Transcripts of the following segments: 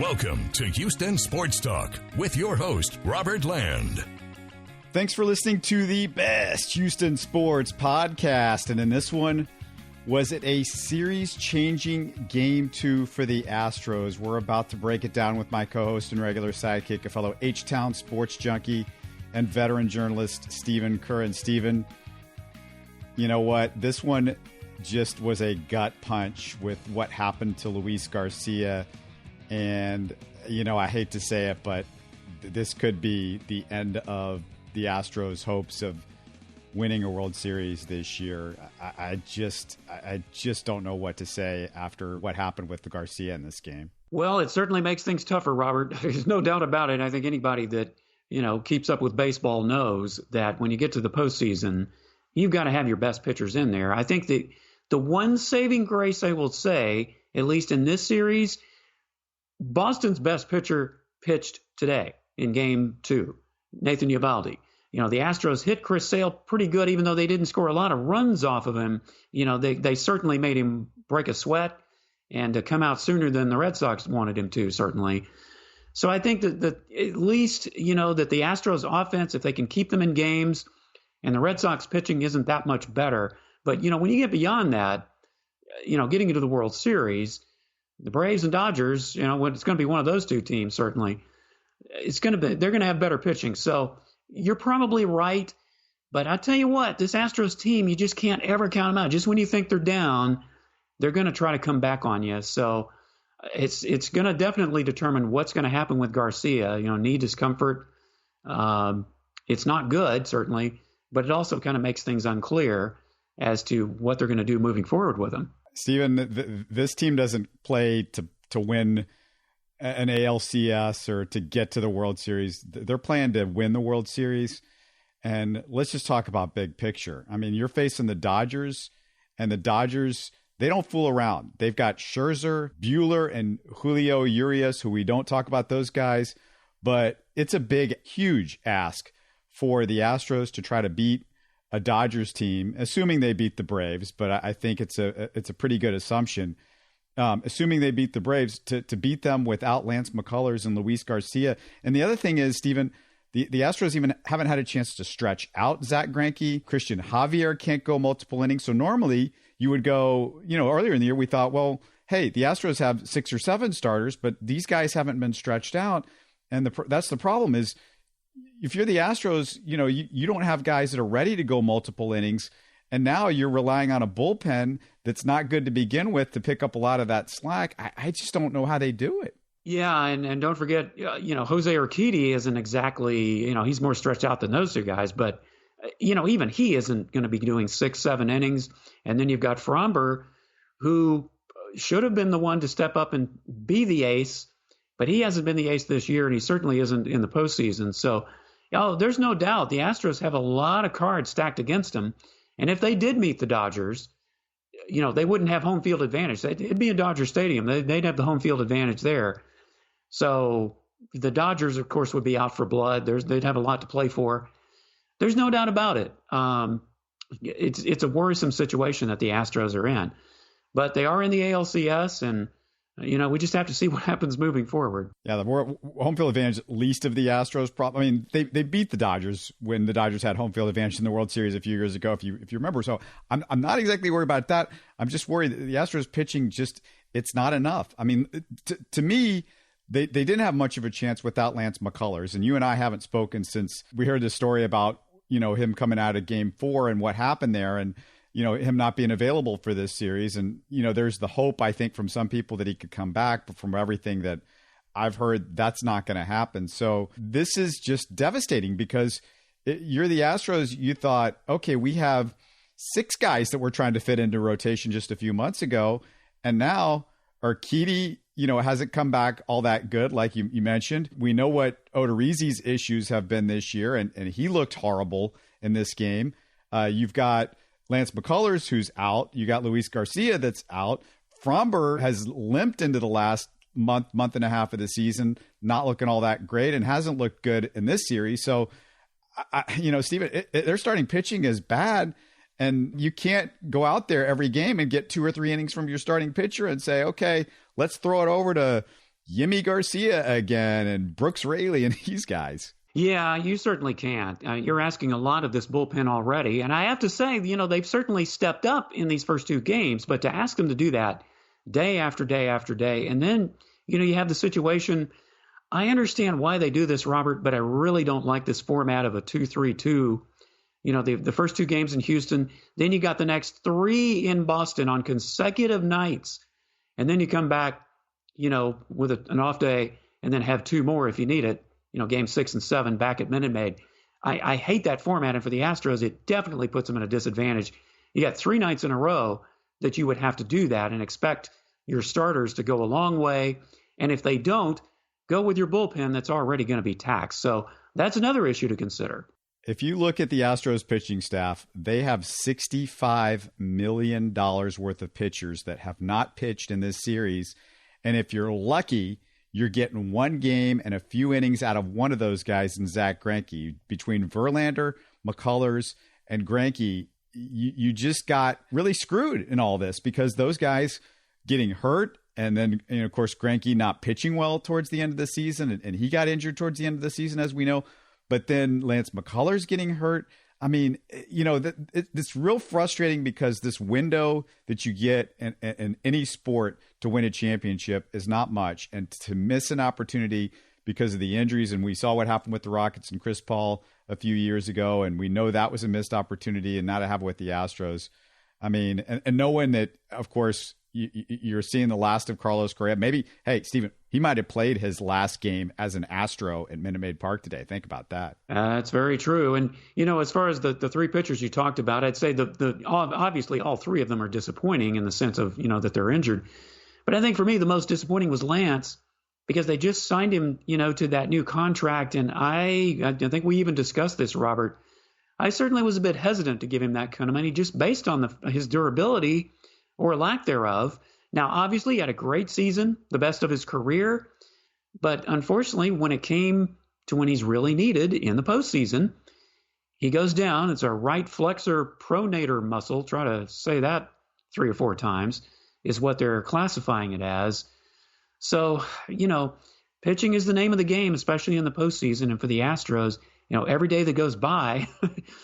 Welcome to Houston Sports Talk with your host, Robert Land. Thanks for listening to the best Houston sports podcast. And in this one, was it a series-changing Game 2 for the Astros? We're about to break it down with my co-host and regular sidekick, a fellow H-Town sports junkie and veteran journalist, Stephen Curran. Stephen, you know what? This one just was a gut punch with what happened to Luis Garcia. And, you know, I hate to say it, but this could be the end of the Astros' hopes of winning a World Series this year. I just don't know what to say after what happened with the Garcia in this game. Well, it certainly makes things tougher, Robert. There's no doubt about it. I think anybody that, keeps up with baseball knows that when you get to the postseason, you've got to have your best pitchers in there. I think that the one saving grace I will say, at least in this series, Boston's best pitcher pitched today in Game 2, Nathan Eovaldi. The Astros hit Chris Sale pretty good, even though they didn't score a lot of runs off of him. They certainly made him break a sweat and to come out sooner than the Red Sox wanted him to, certainly. So I think that at least, that the Astros offense, if they can keep them in games, and the Red Sox pitching isn't that much better. But, when you get beyond that, getting into the World Series, the Braves and Dodgers, it's going to be one of those two teams, certainly. They're going to have better pitching. So you're probably right. But I tell you what, this Astros team, you just can't ever count them out. Just when you think they're down, they're going to try to come back on you. So it's going to definitely determine what's going to happen with Garcia. Knee discomfort. It's not good, certainly, but it also kind of makes things unclear as to what they're going to do moving forward with him. Stephen, this team doesn't play to win an ALCS or to get to the World Series. They're playing to win the World Series. And let's just talk about big picture. I mean, you're facing the Dodgers, and the Dodgers, they don't fool around. They've got Scherzer, Buehler, and Julio Urias, who we don't talk about those guys. But it's a big, huge ask for the Astros to try to beat a Dodgers team, assuming they beat the Braves, but I think it's a pretty good assumption. Assuming they beat the Braves, to beat them without Lance McCullers and Luis Garcia. And the other thing is, Stephen, the Astros even haven't had a chance to stretch out Zach Greinke. Christian Javier can't go multiple innings. So normally you would go, earlier in the year we thought, well, hey, the Astros have 6 or 7 starters, but these guys haven't been stretched out. And that's the problem is, if you're the Astros, you don't have guys that are ready to go multiple innings. And now you're relying on a bullpen that's not good to begin with to pick up a lot of that slack. I just don't know how they do it. Yeah, and don't forget, Jose Urquidy isn't exactly, he's more stretched out than those two guys. But, even he isn't going to be doing 6, 7 innings. And then you've got Framber, who should have been the one to step up and be the ace. But he hasn't been the ace this year, and he certainly isn't in the postseason. So, there's no doubt the Astros have a lot of cards stacked against them. And if they did meet the Dodgers, they wouldn't have home field advantage. It'd be in Dodger Stadium. They'd have the home field advantage there. So the Dodgers, of course, would be out for blood. They'd have a lot to play for. There's no doubt about it. It's a worrisome situation that the Astros are in. But they are in the ALCS, and we just have to see what happens moving forward. Yeah, the more home field advantage, least of the Astros problem. I mean, they beat the Dodgers when the Dodgers had home field advantage in the World Series a few years ago, if you remember. So I'm not exactly worried about that. I'm just worried that the Astros pitching it's not enough. I mean, to me, they didn't have much of a chance without Lance McCullers. And you and I haven't spoken since we heard the story about, him coming out of Game 4 and what happened there. And him not being available for this series. And, there's the hope, I think, from some people that he could come back, but from everything that I've heard, that's not going to happen. So this is just devastating because you're the Astros. You thought, okay, we have 6 guys that we're trying to fit into rotation just a few months ago. And now Urquidy, hasn't come back all that good, like you mentioned. We know what Odorizzi's issues have been this year, and he looked horrible in this game. You've got Lance McCullers, who's out. You got Luis Garcia that's out. Framber has limped into the last month and a half of the season, not looking all that great, and hasn't looked good in this series. So, Stephen, their starting pitching is bad, and you can't go out there every game and get 2 or 3 innings from your starting pitcher and say, okay, let's throw it over to, Yimi Garcia again and Brooks Raley and these guys. Yeah, you certainly can't. You're asking a lot of this bullpen already. And I have to say, they've certainly stepped up in these first 2 games, but to ask them to do that day after day after day, and then, you have the situation. I understand why they do this, Robert, but I really don't like this format of a 2-3-2. The first 2 games in Houston, then you got the next 3 in Boston on consecutive nights. And then you come back, with an off day and then have 2 more if you need it. Game 6 and 7 back at Minute Maid. I hate that format, and for the Astros, it definitely puts them at a disadvantage. You got 3 nights in a row that you would have to do that and expect your starters to go a long way. And if they don't, go with your bullpen that's already going to be taxed. So that's another issue to consider. If you look at the Astros pitching staff, they have $65 million worth of pitchers that have not pitched in this series. And if you're lucky, you're getting 1 game and a few innings out of one of those guys in Zach Greinke. Between Verlander, McCullers, and Greinke, you just got really screwed in all this because those guys getting hurt, and then, of course, Greinke not pitching well towards the end of the season, and he got injured towards the end of the season, as we know. But then Lance McCullers getting hurt. I mean, it's real frustrating because this window that you get in any sport to win a championship is not much. And to miss an opportunity because of the injuries, and we saw what happened with the Rockets and Chris Paul a few years ago, and we know that was a missed opportunity, and now to have it with the Astros. I mean, and knowing that, of course, you're seeing the last of Carlos Correa. Maybe, hey, Stephen, he might have played his last game as an Astro at Minute Maid Park today. Think about that. That's very true. And, as far as the 3 pitchers you talked about, I'd say obviously all 3 of them are disappointing in the sense of, that they're injured. But I think for me, the most disappointing was Lance because they just signed him, to that new contract. And I think we even discussed this, Robert. I certainly was a bit hesitant to give him that kind of money just based on his durability or lack thereof. Now, obviously, he had a great season, the best of his career. But unfortunately, when it came to when he's really needed in the postseason, he goes down. It's a right flexor pronator muscle. Try to say that 3 or 4 times is what they're classifying it as. So, pitching is the name of the game, especially in the postseason. And for the Astros, every day that goes by,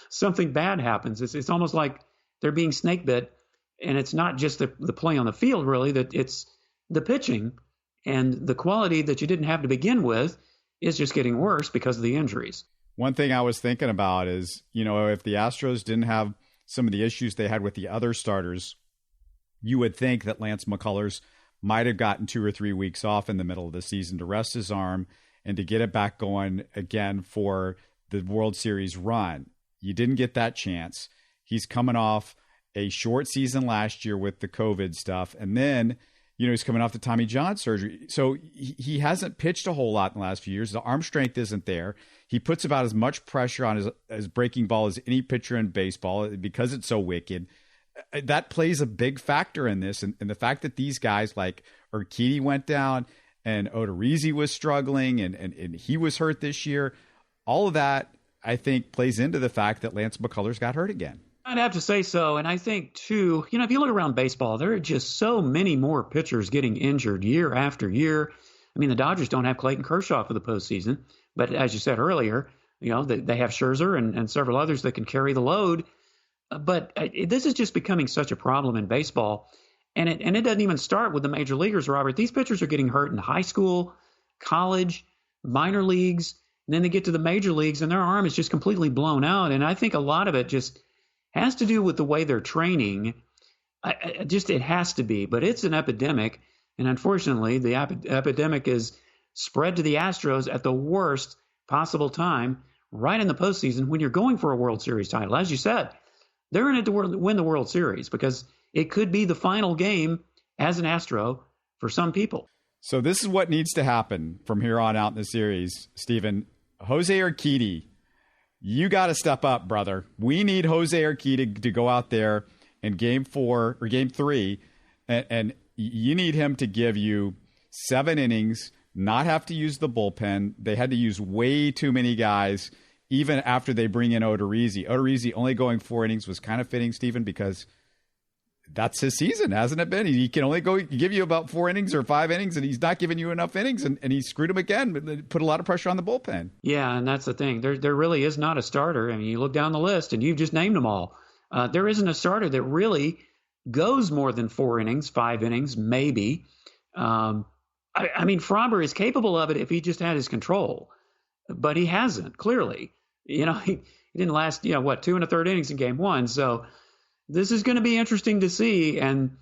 something bad happens. It's almost like they're being snake bit. And it's not just the play on the field, really, that it's the pitching and the quality that you didn't have to begin with is just getting worse because of the injuries. One thing I was thinking about is, if the Astros didn't have some of the issues they had with the other starters, you would think that Lance McCullers might have gotten 2 or 3 weeks off in the middle of the season to rest his arm and to get it back going again for the World Series run. You didn't get that chance. He's coming off a short season last year with the COVID stuff. And then, he's coming off the Tommy John surgery. So he hasn't pitched a whole lot in the last few years. The arm strength isn't there. He puts about as much pressure on his breaking ball as any pitcher in baseball because it's so wicked. That plays a big factor in this. And the fact that these guys like Urquidy went down and Odorizzi was struggling and he was hurt this year, all of that, I think, plays into the fact that Lance McCullers got hurt again. I'd have to say so. And I think, too, if you look around baseball, there are just so many more pitchers getting injured year after year. I mean, the Dodgers don't have Clayton Kershaw for the postseason. But as you said earlier, they have Scherzer and several others that can carry the load. But this is just becoming such a problem in baseball. And it doesn't even start with the major leaguers, Robert. These pitchers are getting hurt in high school, college, minor leagues. And then they get to the major leagues and their arm is just completely blown out. And I think a lot of it just has to do with the way they're training. It has to be, but it's an epidemic. And unfortunately, the epidemic is spread to the Astros at the worst possible time, right in the postseason when you're going for a World Series title. As you said, they're in it to win the World Series because it could be the final game as an Astro for some people. So this is what needs to happen from here on out in the series, Stephen. Jose Urquidy, you got to step up, brother. We need Jose Urquidy to go out there in game 4 or game 3, and you need him to give you 7 innings, not have to use the bullpen. They had to use way too many guys, even after they bring in Odorizzi. Odorizzi only going 4 innings was kind of fitting, Stephen, because that's his season, hasn't it been? He can only give you about 4 innings or 5 innings, and he's not giving you enough innings, and he screwed him again, put a lot of pressure on the bullpen. Yeah, and that's the thing. There really is not a starter. I mean, you look down the list, and you've just named them all. There isn't a starter that really goes more than 4 innings, 5 innings, maybe. I mean, Framber is capable of it if he just had his control, but he hasn't, clearly. He didn't last, 2 1/3 innings in game 1, so this is going to be interesting to see. And,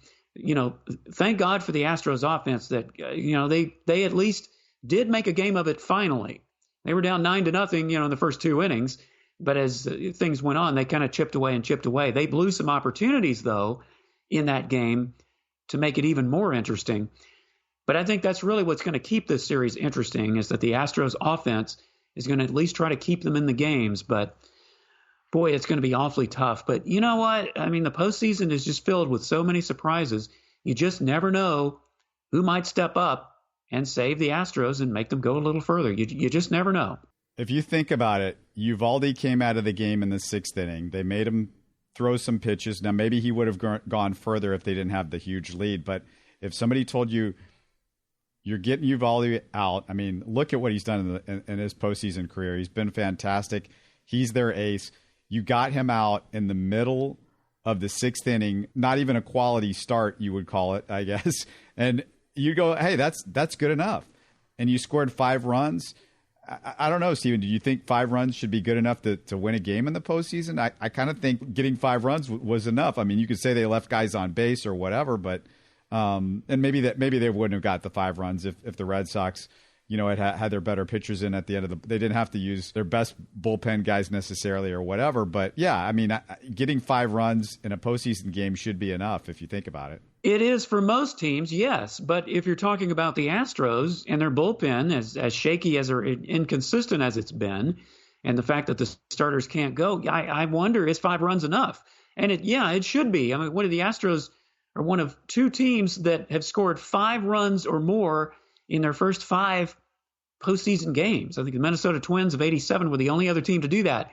thank God for the Astros offense that, they at least did make a game of it finally. They were down 9-0, in the first 2 innings. But as things went on, they kind of chipped away. They blew some opportunities, though, in that game to make it even more interesting. But I think that's really what's going to keep this series interesting, is that the Astros offense is going to at least try to keep them in the games. But boy, it's going to be awfully tough. But you know what? I mean, the postseason is just filled with so many surprises. You just never know who might step up and save the Astros and make them go a little further. You just never know. If you think about it, Uvalde came out of the game in the 6th inning. They made him throw some pitches. Now, maybe he would have gone further if they didn't have the huge lead. But if somebody told you you're getting Uvalde out, I mean, look at what he's done in his postseason career. He's been fantastic. He's their ace. You got him out in the middle of the 6th inning, not even a quality start, you would call it, I guess. And you go, hey, that's good enough. And you scored 5 runs. I don't know, Steven, do you think 5 runs should be good enough to win a game in the postseason? I kind of think getting 5 runs was enough. I mean, you could say they left guys on base or whatever, but and maybe they wouldn't have got the 5 runs if the Red Sox, had their better pitchers in at the end of they didn't have to use their best bullpen guys necessarily or whatever. But yeah, I mean, getting 5 runs in a postseason game should be enough if you think about it. It is for most teams, yes. But if you're talking about the Astros and their bullpen, as shaky as or inconsistent as it's been, and the fact that the starters can't go, I wonder, is 5 runs enough? And it should be. I mean, the Astros are one of 2 teams that have scored 5 runs or more in their first 5 postseason games. I think the Minnesota Twins of '87 were the only other team to do that.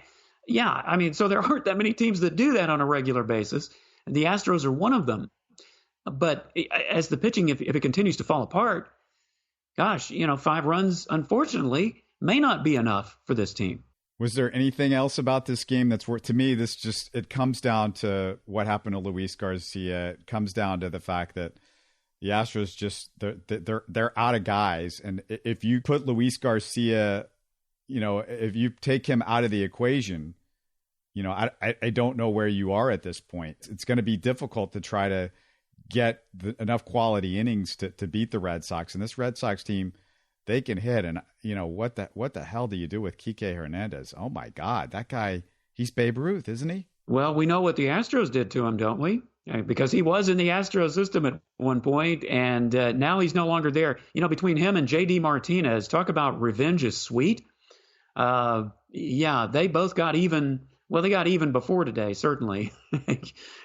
Yeah, I mean, so there aren't that many teams that do that on a regular basis. And the Astros are one of them. But as the pitching, if it continues to fall apart, gosh, 5 runs, unfortunately, may not be enough for this team. Was there anything else about this game that's worth, to me, it comes down to what happened to Luis Garcia. It comes down to the fact that the Astros they're out of guys. And if you put Luis Garcia, if you take him out of the equation, I don't know where you are at this point. It's going to be difficult to try to get enough quality innings to beat the Red Sox. And this Red Sox team, they can hit. And what the hell do you do with Kike Hernandez? Oh my God, that guy, he's Babe Ruth, isn't he? Well, we know what the Astros did to him, don't we? Because he was in the Astros system at one point, and now he's no longer there. Between him and J.D. Martinez, talk about revenge is sweet. Yeah, they both got even. Well, they got even before today, certainly.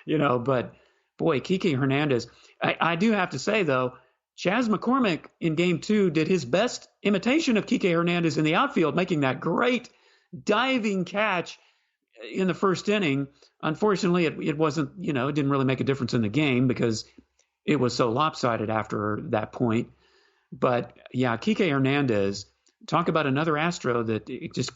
But boy, Kike Hernandez. I do have to say, though, Chas McCormick in Game 2 did his best imitation of Kike Hernandez in the outfield, making that great diving catch in the first inning. Unfortunately, it wasn't, it didn't really make a difference in the game because it was so lopsided after that point. But yeah, Kike Hernandez, talk about another Astro that it just,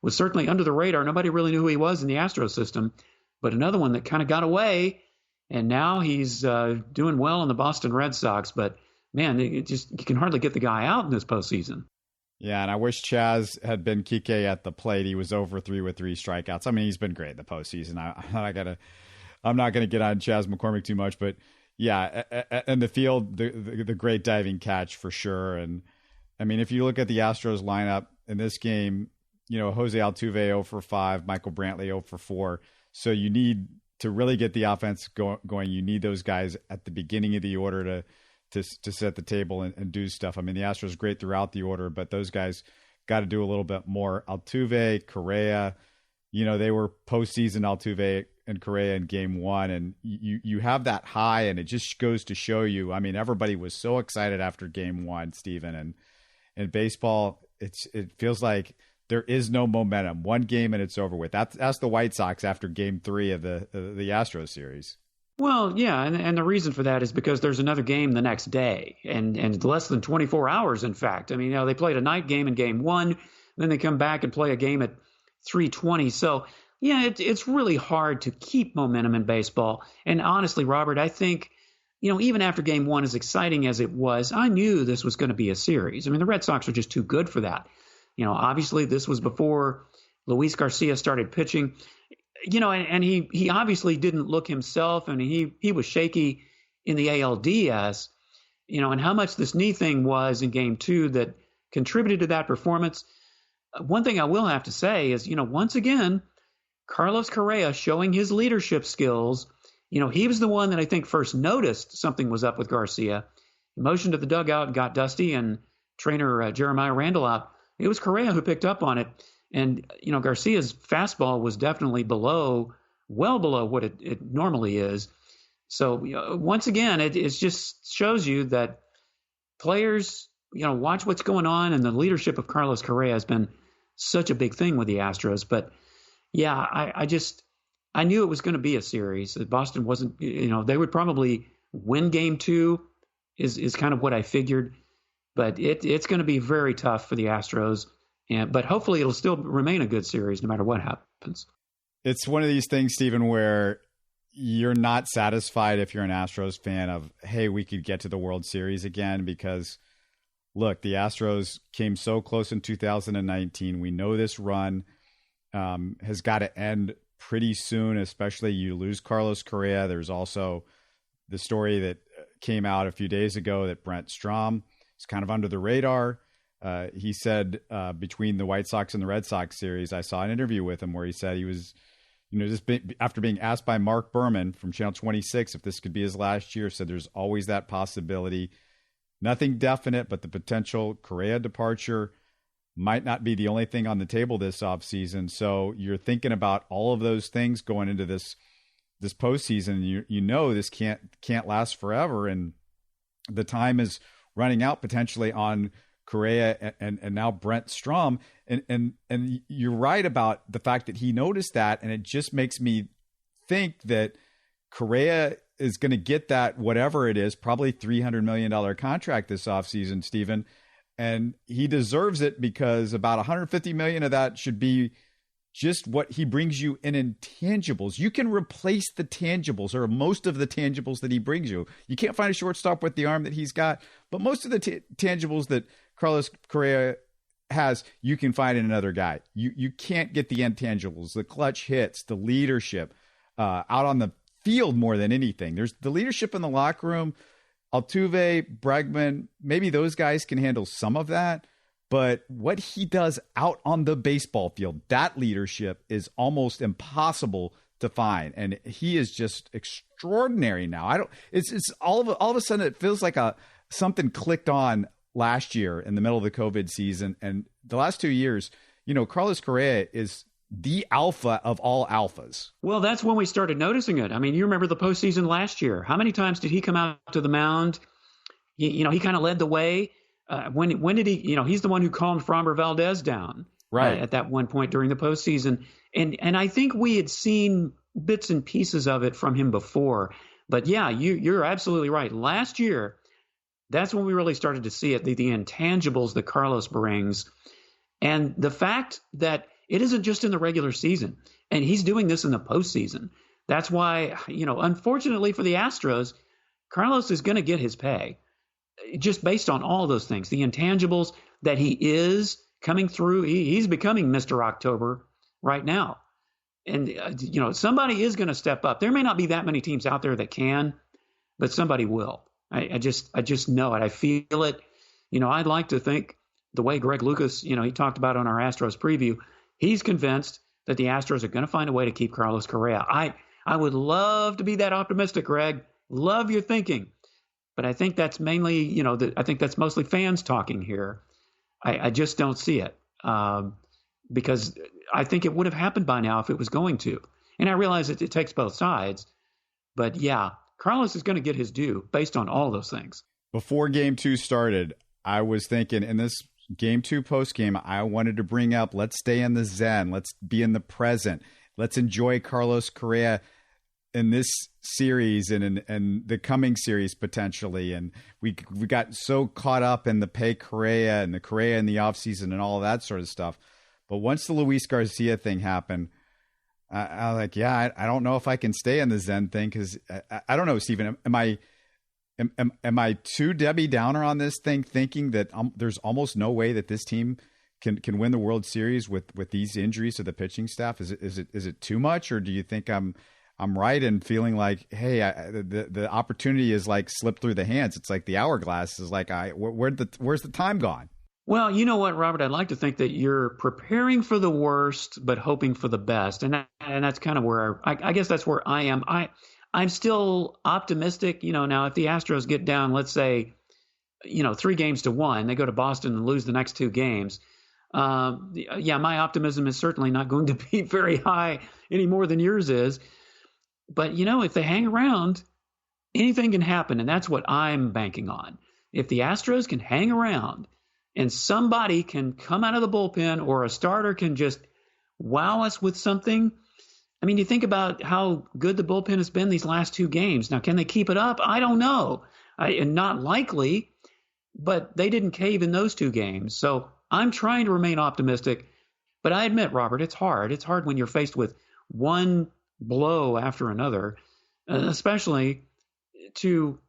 was certainly under the radar. Nobody really knew who he was in the Astro system, but another one that kind of got away. And now he's doing well in the Boston Red Sox. But man, you can hardly get the guy out in this postseason. Yeah, and I wish Chas had been Kike at the plate. He was over 3 with 3 strikeouts. I mean, he's been great in the postseason. I'm not gonna get on Chas McCormick too much, but yeah, in the field, the great diving catch for sure. And I mean, if you look at the Astros lineup in this game, Jose Altuve 0 for 5, Michael Brantley 0 for 4. So you need to really get the offense going. You need those guys at the beginning of the order to set the table and do stuff. I mean, the Astros great throughout the order, but those guys got to do a little bit more. Altuve, Correa, they were postseason Altuve and Correa in Game 1, and you have that high, and it just goes to show you. I mean, everybody was so excited after Game 1, Steven, and in baseball, it feels like there is no momentum. One game and it's over with. That's the White Sox after Game 3 of the Astros series. Well, yeah, and the reason for that is because there's another game the next day, and less than 24 hours, in fact. I mean, they played a night game in game one, then they come back and play a game at 3:20. So, yeah, it's really hard to keep momentum in baseball. And honestly, Robert, I think, even after game one, as exciting as it was, I knew this was going to be a series. I mean, the Red Sox are just too good for that. Obviously, this was before Luis Garcia started pitching. And he obviously didn't look himself, and he was shaky in the ALDS, and how much this knee thing was in game two that contributed to that performance. One thing I will have to say is, once again, Carlos Correa showing his leadership skills. He was the one that I think first noticed something was up with Garcia. He motioned to the dugout and got Dusty and trainer Jeremiah Randall out. It was Correa who picked up on it. And, Garcia's fastball was definitely well below what it normally is. So, once again, it just shows you that players, watch what's going on. And the leadership of Carlos Correa has been such a big thing with the Astros. But, yeah, I knew it was going to be a series. Boston wasn't, they would probably win game two is kind of what I figured. But it's going to be very tough for the Astros. But hopefully it'll still remain a good series no matter what happens. It's one of these things, Stephen, where you're not satisfied if you're an Astros fan of, hey, we could get to the World Series again because, look, the Astros came so close in 2019. We know this run has got to end pretty soon, especially you lose Carlos Correa. There's also the story that came out a few days ago that Brent Strom is kind of under the radar. He said between the White Sox and the Red Sox series, I saw an interview with him where he said he was, after being asked by Mark Berman from Channel 26 if this could be his last year, said there's always that possibility. Nothing definite, but the potential Correa departure might not be the only thing on the table this offseason. So you're thinking about all of those things going into this postseason. This can't last forever, and the time is running out potentially on Correa and now Brent Strom. And you're right about the fact that he noticed that, and it just makes me think that Correa is going to get that, whatever it is, probably $300 million contract this offseason, Stephen. And he deserves it because about $150 million of that should be just what he brings you in intangibles. You can replace the tangibles, or most of the tangibles that he brings you. You can't find a shortstop with the arm that he's got, but most of the tangibles that Carlos Correa has, you can find in another guy. You can't get the intangibles, the clutch hits, the leadership out on the field more than anything. There's the leadership in the locker room. Altuve, Bregman, maybe those guys can handle some of that. But what he does out on the baseball field, that leadership is almost impossible to find. And he is just extraordinary now. It's all of a sudden it feels like something clicked on last year in the middle of the COVID season. And the last 2 years, Carlos Correa is the alpha of all alphas. Well, that's when we started noticing it. I mean, you remember the postseason last year. How many times did he come out to the mound? He kind of led the way. When did he, he's the one who calmed Framber Valdez down at that one point during the postseason. And I think we had seen bits and pieces of it from him before. But yeah, you're absolutely right. Last year, that's when we really started to see it, the intangibles that Carlos brings. And the fact that it isn't just in the regular season, and he's doing this in the postseason. That's why, unfortunately for the Astros, Carlos is going to get his pay just based on all those things. The intangibles that he is coming through, he's becoming Mr. October right now. And, somebody is going to step up. There may not be that many teams out there that can, but somebody will. I just know it. I feel it. I'd like to think the way Greg Lucas, he talked about on our Astros preview, he's convinced that the Astros are going to find a way to keep Carlos Correa. I would love to be that optimistic, Greg. Love your thinking. But I think that's mainly, I think that's mostly fans talking here. I just don't see it because I think it would have happened by now if it was going to. And I realize it takes both sides. But yeah, Carlos is going to get his due based on all those things. Before game two started, I was thinking in this game two post game, I wanted to bring up, let's stay in the zen. Let's be in the present. Let's enjoy Carlos Correa. in this series and the coming series potentially, and we got so caught up in the pay Correa and the Correa in the offseason and all of that sort of stuff. But once the Luis Garcia thing happened, I was like, yeah, I don't know if I can stay in the Zen thing, because I don't know, Stephen, am I too Debbie Downer on this thing, thinking that there's almost no way that this team can win the World Series with these injuries to the pitching staff? Is it too much, or do you think I'm right in feeling like, hey, the opportunity is like slipped through the hands? It's like the hourglass is like, where's the time gone? Well, you know what, Robert? I'd like to think that you're preparing for the worst, but hoping for the best, and that's kind of where I guess that's where I am. I'm still optimistic. Now if the Astros get down, let's say, 3-1, they go to Boston and lose the next 2 games. My optimism is certainly not going to be very high any more than yours is. But, if they hang around, anything can happen, and that's what I'm banking on. If the Astros can hang around and somebody can come out of the bullpen, or a starter can just wow us with something. I mean, you think about how good the bullpen has been these last 2 games. Now, can they keep it up? I don't know. And not likely, but they didn't cave in those 2 games. So I'm trying to remain optimistic. But I admit, Robert, it's hard. It's hard when you're faced with one blow after another, especially to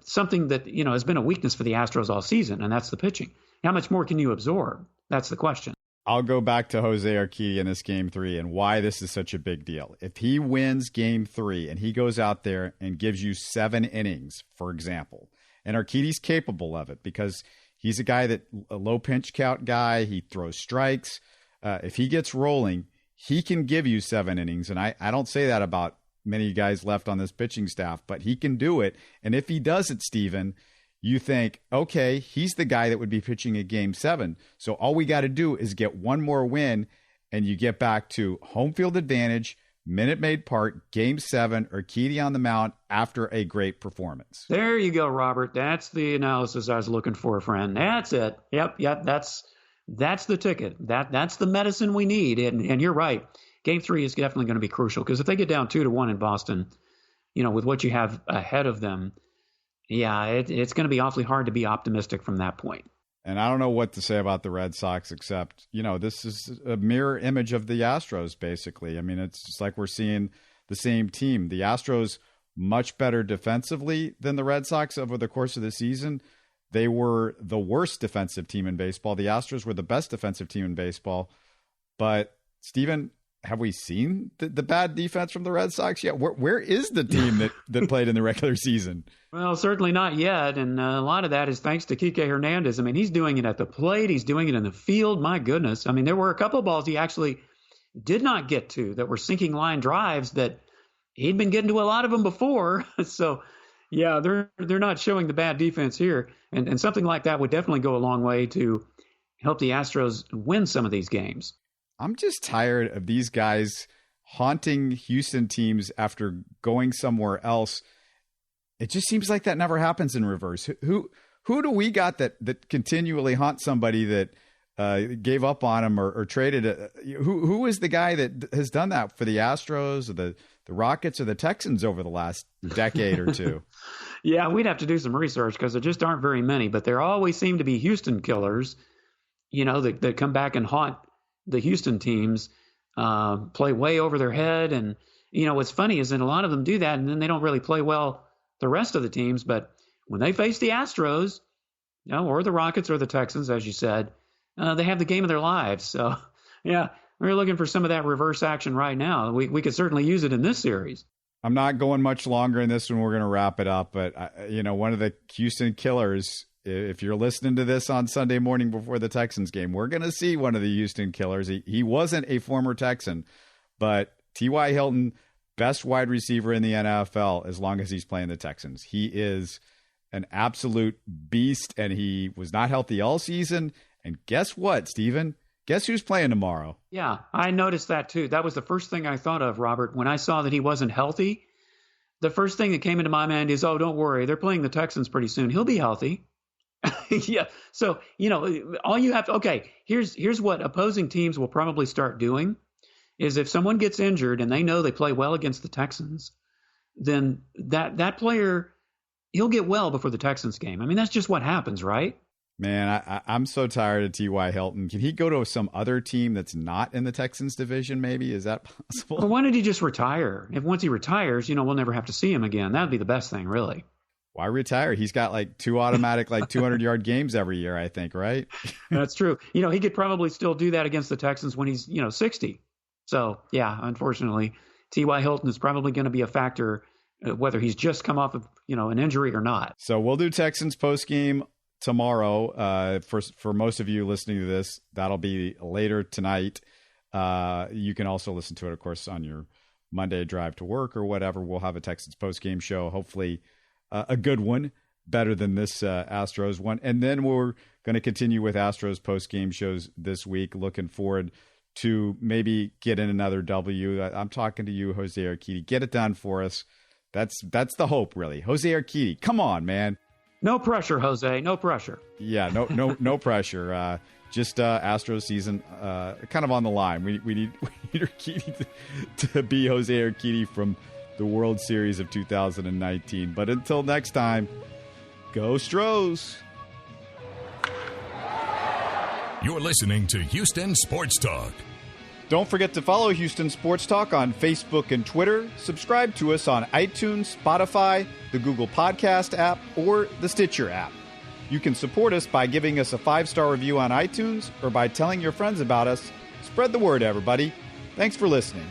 something that, has been a weakness for the Astros all season, and that's the pitching. How much more can you absorb? That's the question. I'll go back to Jose Urquidy in this Game 3 and why this is such a big deal. If he wins Game 3 and he goes out there and gives you 7 innings, for example, and Urquidy's capable of it because he's a low pitch count guy. He throws strikes. If he gets rolling, he can give you 7 innings. And I don't say that about many guys left on this pitching staff, but he can do it. And if he does it, Stephen, you think, okay, he's the guy that would be pitching a Game 7. So all we got to do is get one more win, and you get back to home field advantage, Minute Maid Park, Game 7, Urquidy on the mound after a great performance. There you go, Robert. That's the analysis I was looking for, friend. That's it. Yep. That's the ticket. That's the medicine we need. And you're right. Game 3 is definitely going to be crucial, because if they get down 2-1 in Boston, with what you have ahead of them, it's going to be awfully hard to be optimistic from that point. And I don't know what to say about the Red Sox, except, this is a mirror image of the Astros, basically. I mean, it's just like we're seeing the same team. The Astros much better defensively than the Red Sox over the course of the season. They were the worst defensive team in baseball. The Astros were the best defensive team in baseball. But, Stephen, have we seen the bad defense from the Red Sox yet? Where is the team that played in the regular season? Well, certainly not yet. And a lot of that is thanks to Kike Hernandez. I mean, he's doing it at the plate. He's doing it in the field. My goodness. I mean, there were a couple of balls he actually did not get to that were sinking line drives that he'd been getting to a lot of them before. So, yeah, they're not showing the bad defense here. And something like that would definitely go a long way to help the Astros win some of these games. I'm just tired of these guys haunting Houston teams after going somewhere else. It just seems like that never happens in reverse. Who do we got that continually haunt somebody that gave up on him or traded? Who is the guy that has done that for the Astros or the Rockets or the Texans over the last decade or two? Yeah, we'd have to do some research because there just aren't very many. But there always seem to be Houston killers, that come back and haunt the Houston teams, play way over their head. And, what's funny is that a lot of them do that, and then they don't really play well the rest of the teams. But when they face the Astros, or the Rockets or the Texans, as you said, they have the game of their lives. So, yeah, we're looking for some of that reverse action right now. We could certainly use it in this series. I'm not going much longer in this one. We're going to wrap it up. But, one of the Houston killers, if you're listening to this on Sunday morning before the Texans game, we're going to see one of the Houston killers. He wasn't a former Texan, but T.Y. Hilton, best wide receiver in the NFL as long as he's playing the Texans. He is an absolute beast, and he was not healthy all season. And guess what, Stephen? Guess who's playing tomorrow? Yeah, I noticed that too. That was the first thing I thought of, Robert. When I saw that he wasn't healthy, the first thing that came into my mind is, oh, don't worry. They're playing the Texans pretty soon. He'll be healthy. Yeah. So, all you have to, okay, here's what opposing teams will probably start doing is if someone gets injured and they know they play well against the Texans, then that player, he'll get well before the Texans game. I mean, that's just what happens, right? Man, I'm so tired of T.Y. Hilton. Can he go to some other team that's not in the Texans division, maybe? Is that possible? Well, why don't he just retire? If once he retires, we'll never have to see him again. That'd be the best thing, really. Why retire? He's got like 2 automatic, 200-yard games every year, I think, right? That's true. He could probably still do that against the Texans when he's, 60. So, yeah, unfortunately, T.Y. Hilton is probably going to be a factor, whether he's just come off of, an injury or not. So we'll do Texans postgame tomorrow. For most of you listening to this, that'll be later tonight. You can also listen to it, of course, on your Monday drive to work or whatever. We'll have a Texans postgame show, hopefully a good one, better than this Astros one. And then we're going to continue with Astros postgame shows this week. Looking forward to maybe getting another W. I'm talking to you, Jose Urquidy. Get it done for us. That's the hope, really. Jose Urquidy, come on, man. No pressure, Jose. No pressure. Yeah, no pressure. Just Astros season, kind of on the line. We need Urquidy to be Jose Urquidy from the World Series of 2019. But until next time, go Stros. You're listening to Houston Sports Talk. Don't forget to follow Houston Sports Talk on Facebook and Twitter. Subscribe to us on iTunes, Spotify, the Google Podcast app, or the Stitcher app. You can support us by giving us a 5-star review on iTunes or by telling your friends about us. Spread the word, everybody. Thanks for listening.